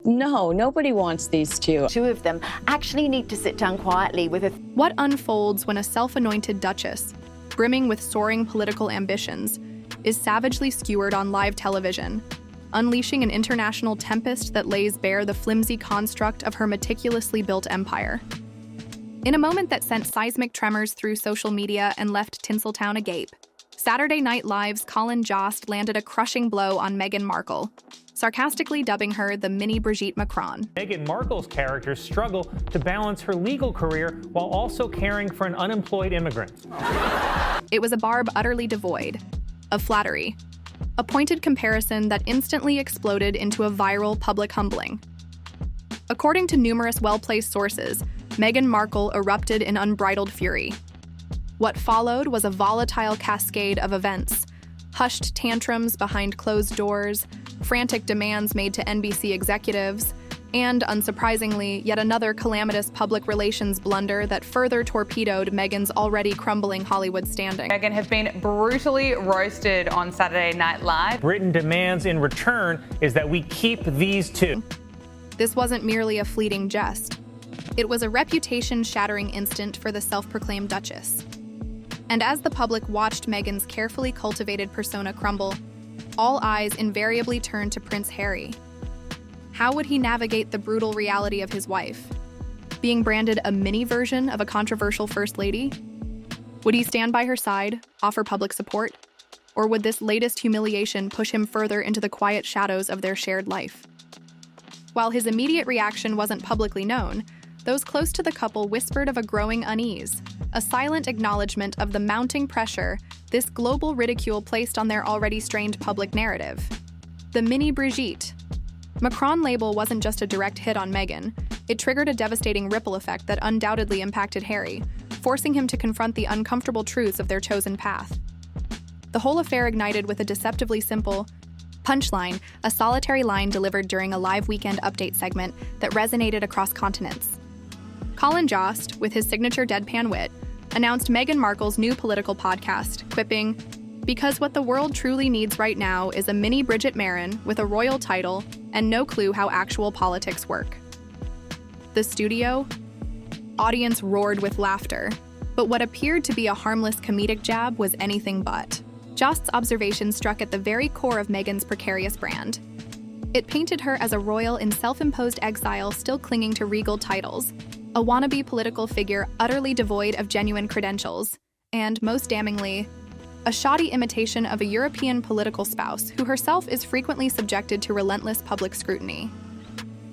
No, nobody wants these two. Two of them actually need to sit down quietly with a... What unfolds when a self-anointed duchess, brimming with soaring political ambitions, is savagely skewered on live television, unleashing an international tempest that lays bare the flimsy construct of her meticulously built empire. In a moment that sent seismic tremors through social media and left Tinseltown agape, Saturday Night Live's Colin Jost landed a crushing blow on Meghan Markle, sarcastically dubbing her the mini Brigitte Macron. Meghan Markle's characters struggle to balance her legal career while also caring for an unemployed immigrant. It was a barb utterly devoid of flattery, a pointed comparison that instantly exploded into a viral public humbling. According to numerous well-placed sources, Meghan Markle erupted in unbridled fury. What followed was a volatile cascade of events: hushed tantrums behind closed doors, frantic demands made to NBC executives, and, unsurprisingly, yet another calamitous public relations blunder that further torpedoed Meghan's already crumbling Hollywood standing. Meghan has been brutally roasted on Saturday Night Live. Britain demands in return is that we keep these two. This wasn't merely a fleeting jest. It was a reputation-shattering instant for the self-proclaimed duchess. And as the public watched Meghan's carefully cultivated persona crumble, all eyes invariably turned to Prince Harry. How would he navigate the brutal reality of his wife? Being branded a mini version of a controversial First Lady? Would he stand by her side, offer public support? Or would this latest humiliation push him further into the quiet shadows of their shared life? While his immediate reaction wasn't publicly known, those close to the couple whispered of a growing unease, a silent acknowledgement of the mounting pressure this global ridicule placed on their already strained public narrative. The mini Brigitte. Macron label wasn't just a direct hit on Meghan, it triggered a devastating ripple effect that undoubtedly impacted Harry, forcing him to confront the uncomfortable truths of their chosen path. The whole affair ignited with a deceptively simple punchline, a solitary line delivered during a live weekend update segment that resonated across continents. Colin Jost, with his signature deadpan wit, announced Meghan Markle's new political podcast, quipping, "Because what the world truly needs right now is a mini Brigitte Macron with a royal title and no clue how actual politics work." The studio? Audience roared with laughter, but what appeared to be a harmless comedic jab was anything but. Jost's observation struck at the very core of Meghan's precarious brand. It painted her as a royal in self-imposed exile still clinging to regal titles, a wannabe political figure utterly devoid of genuine credentials, and, most damningly, a shoddy imitation of a European political spouse who herself is frequently subjected to relentless public scrutiny.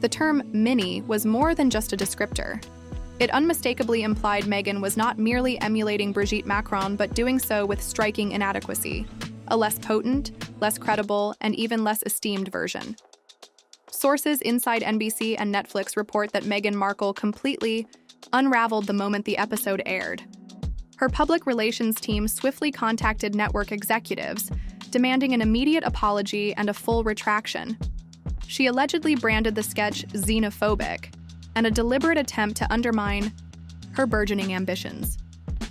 The term mini was more than just a descriptor. It unmistakably implied Meghan was not merely emulating Brigitte Macron, but doing so with striking inadequacy, a less potent, less credible, and even less esteemed version. Sources inside NBC and Netflix report that Meghan Markle completely unraveled the moment the episode aired. Her public relations team swiftly contacted network executives, demanding an immediate apology and a full retraction. She allegedly branded the sketch xenophobic, and a deliberate attempt to undermine her burgeoning ambitions.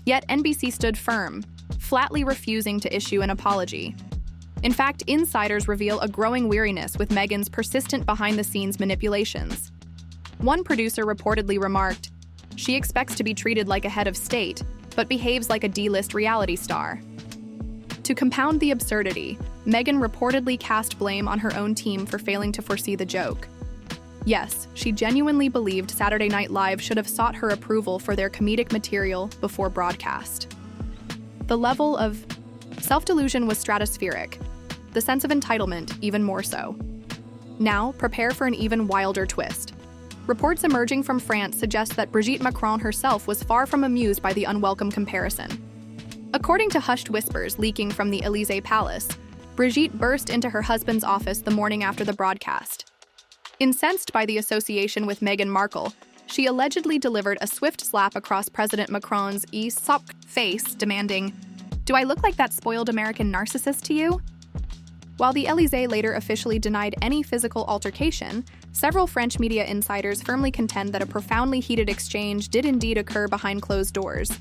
Yet NBC stood firm, flatly refusing to issue an apology. In fact, insiders reveal a growing weariness with Meghan's persistent behind-the-scenes manipulations. One producer reportedly remarked, "She expects to be treated like a head of state, but behaves like a D-list reality star." To compound the absurdity, Meghan reportedly cast blame on her own team for failing to foresee the joke. Yes, she genuinely believed Saturday Night Live should have sought her approval for their comedic material before broadcast. The level of self-delusion was stratospheric, the sense of entitlement even more so. Now, prepare for an even wilder twist. Reports emerging from France suggest that Brigitte Macron herself was far from amused by the unwelcome comparison. According to hushed whispers leaking from the Élysée Palace, Brigitte burst into her husband's office the morning after the broadcast. Incensed by the association with Meghan Markle, she allegedly delivered a swift slap across President Macron's face, demanding, "Do I look like that spoiled American narcissist to you?" While the Élysée later officially denied any physical altercation, several French media insiders firmly contend that a profoundly heated exchange did indeed occur behind closed doors.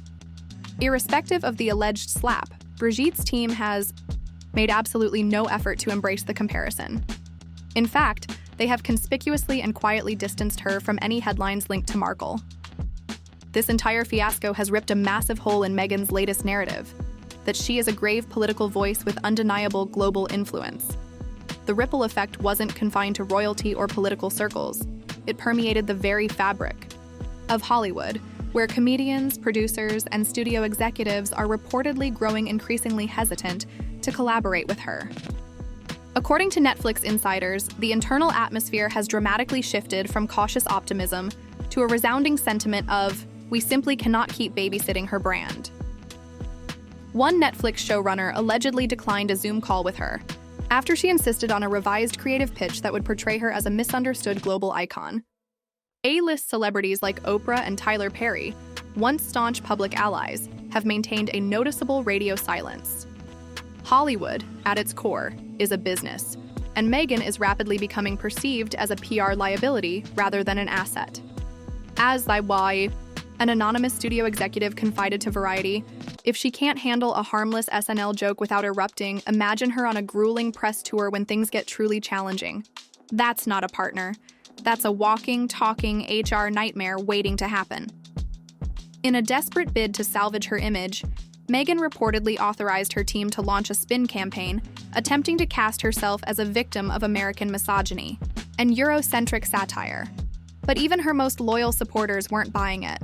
Irrespective of the alleged slap, Brigitte's team has made absolutely no effort to embrace the comparison. In fact, they have conspicuously and quietly distanced her from any headlines linked to Markle. This entire fiasco has ripped a massive hole in Meghan's latest narrative, that she is a grave political voice with undeniable global influence. The ripple effect wasn't confined to royalty or political circles. It permeated the very fabric of Hollywood, where comedians, producers, and studio executives are reportedly growing increasingly hesitant to collaborate with her. According to Netflix insiders, the internal atmosphere has dramatically shifted from cautious optimism to a resounding sentiment of, "We simply cannot keep babysitting her brand." One Netflix showrunner allegedly declined a Zoom call with her after she insisted on a revised creative pitch that would portray her as a misunderstood global icon. A-list celebrities like Oprah and Tyler Perry, once staunch public allies, have maintained a noticeable radio silence. Hollywood, at its core, is a business, and Meghan is rapidly becoming perceived as a PR liability rather than an asset. As why, an anonymous studio executive confided to Variety, "If she can't handle a harmless SNL joke without erupting, imagine her on a grueling press tour when things get truly challenging. That's not a partner. That's a walking, talking HR nightmare waiting to happen." In a desperate bid to salvage her image, Meghan reportedly authorized her team to launch a spin campaign, attempting to cast herself as a victim of American misogyny and Eurocentric satire. But even her most loyal supporters weren't buying it.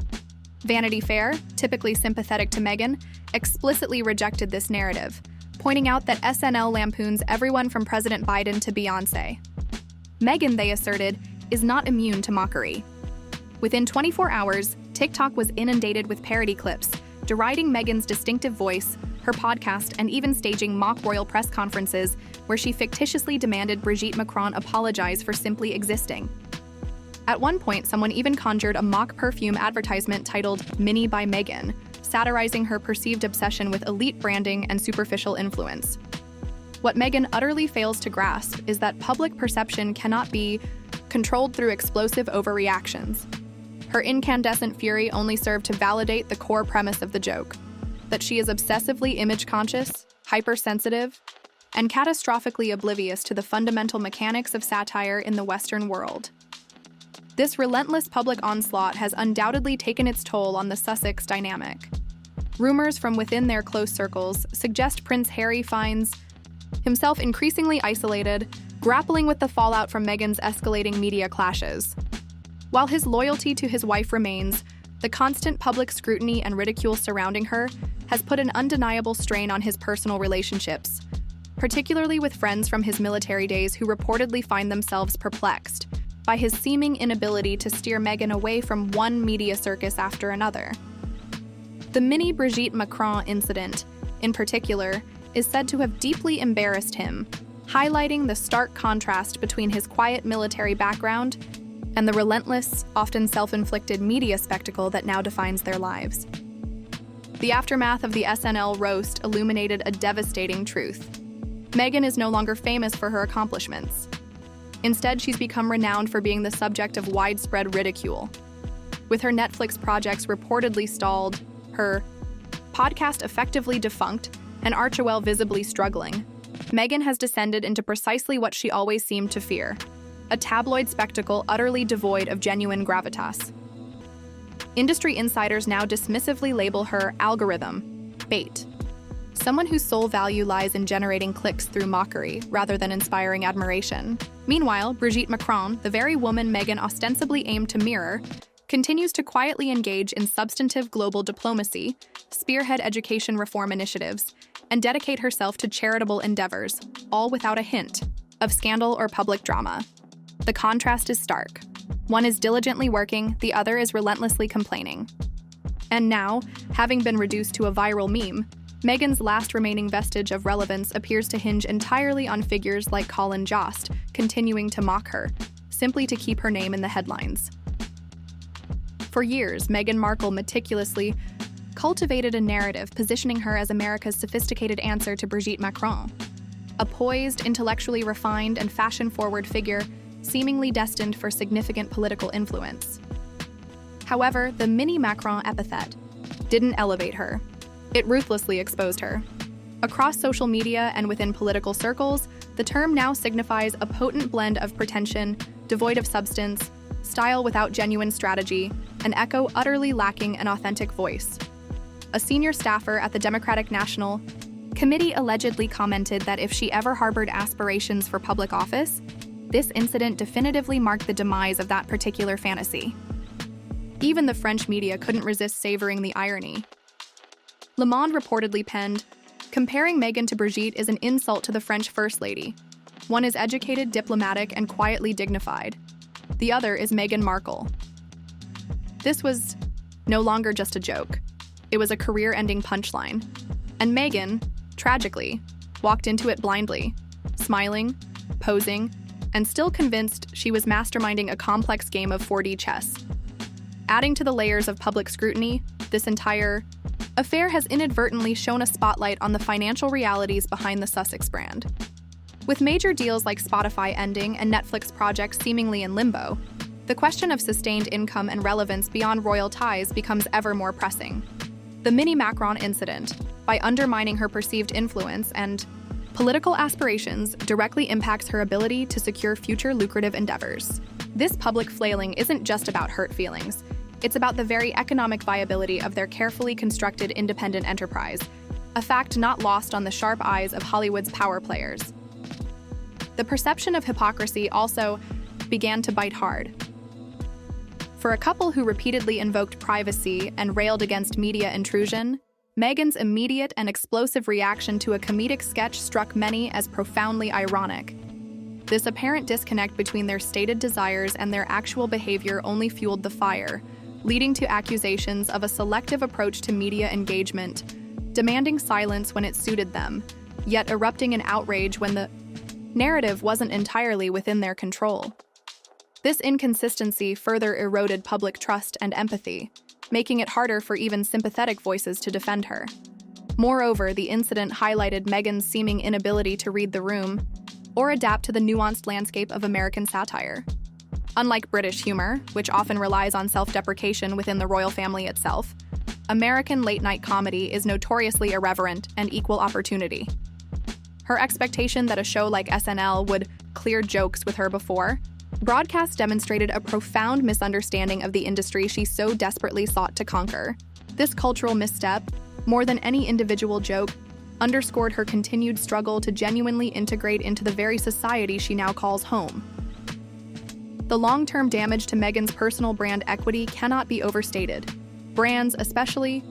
Vanity Fair, typically sympathetic to Meghan, explicitly rejected this narrative, pointing out that SNL lampoons everyone from President Biden to Beyoncé. Meghan, they asserted, is not immune to mockery. Within 24 hours, TikTok was inundated with parody clips, deriding Meghan's distinctive voice, her podcast, and even staging mock royal press conferences where she fictitiously demanded Brigitte Macron apologize for simply existing. At one point, someone even conjured a mock perfume advertisement titled "Mini by Meghan," satirizing her perceived obsession with elite branding and superficial influence. What Meghan utterly fails to grasp is that public perception cannot be controlled through explosive overreactions. Her incandescent fury only served to validate the core premise of the joke, that she is obsessively image-conscious, hypersensitive, and catastrophically oblivious to the fundamental mechanics of satire in the Western world. This relentless public onslaught has undoubtedly taken its toll on the Sussex dynamic. Rumors from within their close circles suggest Prince Harry finds himself increasingly isolated, grappling with the fallout from Meghan's escalating media clashes. While his loyalty to his wife remains, the constant public scrutiny and ridicule surrounding her has put an undeniable strain on his personal relationships, particularly with friends from his military days who reportedly find themselves perplexed by his seeming inability to steer Meghan away from one media circus after another. The mini Brigitte Macron incident, in particular, is said to have deeply embarrassed him, highlighting the stark contrast between his quiet military background and the relentless, often self-inflicted media spectacle that now defines their lives. The aftermath of the SNL roast illuminated a devastating truth. Meghan is no longer famous for her accomplishments. Instead, she's become renowned for being the subject of widespread ridicule. With her Netflix projects reportedly stalled, her podcast effectively defunct, and Archewell visibly struggling, Meghan has descended into precisely what she always seemed to fear: a tabloid spectacle utterly devoid of genuine gravitas. Industry insiders now dismissively label her algorithm bait, someone whose sole value lies in generating clicks through mockery rather than inspiring admiration. Meanwhile, Brigitte Macron, the very woman Meghan ostensibly aimed to mirror, continues to quietly engage in substantive global diplomacy, spearhead education reform initiatives, and dedicate herself to charitable endeavors, all without a hint of scandal or public drama. The contrast is stark. One is diligently working, the other is relentlessly complaining. And now, having been reduced to a viral meme, Meghan's last remaining vestige of relevance appears to hinge entirely on figures like Colin Jost continuing to mock her, simply to keep her name in the headlines. For years, Meghan Markle meticulously cultivated a narrative positioning her as America's sophisticated answer to Brigitte Macron, a poised, intellectually refined, and fashion-forward figure seemingly destined for significant political influence. However, the mini Macron epithet didn't elevate her. It ruthlessly exposed her. Across social media and within political circles, The term now signifies a potent blend of pretension, devoid of substance, style without genuine strategy, an echo utterly lacking an authentic voice. A senior staffer at the Democratic National Committee allegedly commented that if she ever harbored aspirations for public office, this incident definitively marked the demise of that particular fantasy. Even the French media couldn't resist savoring the irony. Le Monde reportedly penned, "Comparing Meghan to Brigitte is an insult to the French First Lady. One is educated, diplomatic, and quietly dignified. The other is Meghan Markle." This was no longer just a joke. It was a career-ending punchline. And Meghan, tragically, walked into it blindly, smiling, posing, and still convinced she was masterminding a complex game of 4D chess. Adding to the layers of public scrutiny, this entire affair has inadvertently shone a spotlight on the financial realities behind the Sussex brand. With major deals like Spotify ending and Netflix projects seemingly in limbo, the question of sustained income and relevance beyond royal ties becomes ever more pressing. The mini Macron incident, by undermining her perceived influence and political aspirations, directly impacts her ability to secure future lucrative endeavors. This public flailing isn't just about hurt feelings. It's about the very economic viability of their carefully constructed independent enterprise, a fact not lost on the sharp eyes of Hollywood's power players. The perception of hypocrisy also began to bite hard. For a couple who repeatedly invoked privacy and railed against media intrusion, Meghan's immediate and explosive reaction to a comedic sketch struck many as profoundly ironic. This apparent disconnect between their stated desires and their actual behavior only fueled the fire, leading to accusations of a selective approach to media engagement, demanding silence when it suited them, yet erupting in outrage when the narrative wasn't entirely within their control. This inconsistency further eroded public trust and empathy, making it harder for even sympathetic voices to defend her. Moreover, the incident highlighted Meghan's seeming inability to read the room or adapt to the nuanced landscape of American satire. Unlike British humor, which often relies on self-deprecation within the royal family itself, American late-night comedy is notoriously irreverent and equal opportunity. Her expectation that a show like SNL would clear jokes with her before broadcast demonstrated a profound misunderstanding of the industry she so desperately sought to conquer. This cultural misstep, more than any individual joke, underscored her continued struggle to genuinely integrate into the very society she now calls home. The long-term damage to Meghan's personal brand equity cannot be overstated. Brands, especially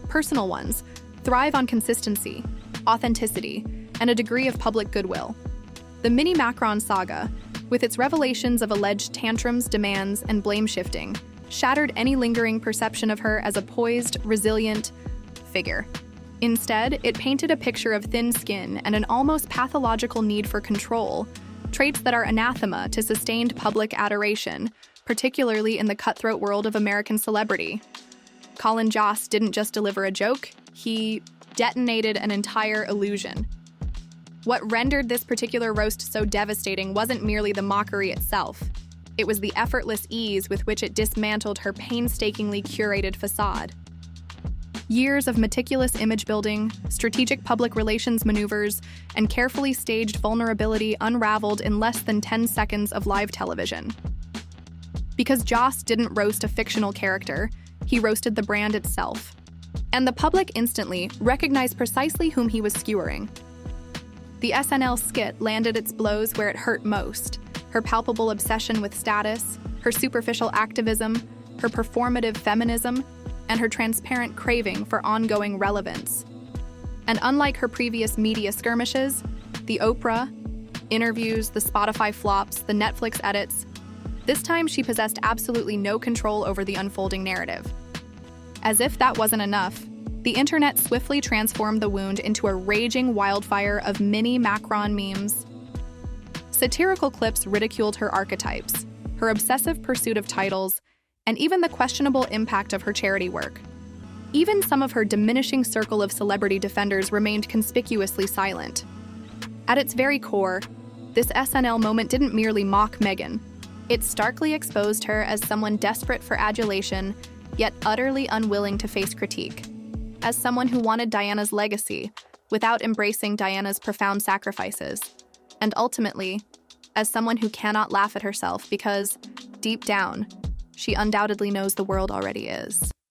personal ones, thrive on consistency, authenticity, and a degree of public goodwill. The mini Macron saga, with its revelations of alleged tantrums, demands, and blame shifting, shattered any lingering perception of her as a poised, resilient figure. Instead, it painted a picture of thin skin and an almost pathological need for control, traits that are anathema to sustained public adoration, particularly in the cutthroat world of American celebrity. Colin Jost didn't just deliver a joke, he detonated an entire illusion. What rendered this particular roast so devastating wasn't merely the mockery itself. It was the effortless ease with which it dismantled her painstakingly curated facade. Years of meticulous image building, strategic public relations maneuvers, and carefully staged vulnerability unraveled in less than 10 seconds of live television. Because Jost didn't roast a fictional character, he roasted the brand itself. And the public instantly recognized precisely whom he was skewering. The SNL skit landed its blows where it hurt most: her palpable obsession with status, her superficial activism, her performative feminism, and her transparent craving for ongoing relevance. And unlike her previous media skirmishes, the Oprah interviews, the Spotify flops, the Netflix edits, this time she possessed absolutely no control over the unfolding narrative. As if that wasn't enough, the internet swiftly transformed the wound into a raging wildfire of mini Macron memes. Satirical clips ridiculed her archetypes, her obsessive pursuit of titles, and even the questionable impact of her charity work. Even some of her diminishing circle of celebrity defenders remained conspicuously silent. At its very core, this SNL moment didn't merely mock Meghan. It starkly exposed her as someone desperate for adulation, yet utterly unwilling to face critique. As someone who wanted Diana's legacy, without embracing Diana's profound sacrifices. and ultimately, as someone who cannot laugh at herself because, deep down, she undoubtedly knows the world already is.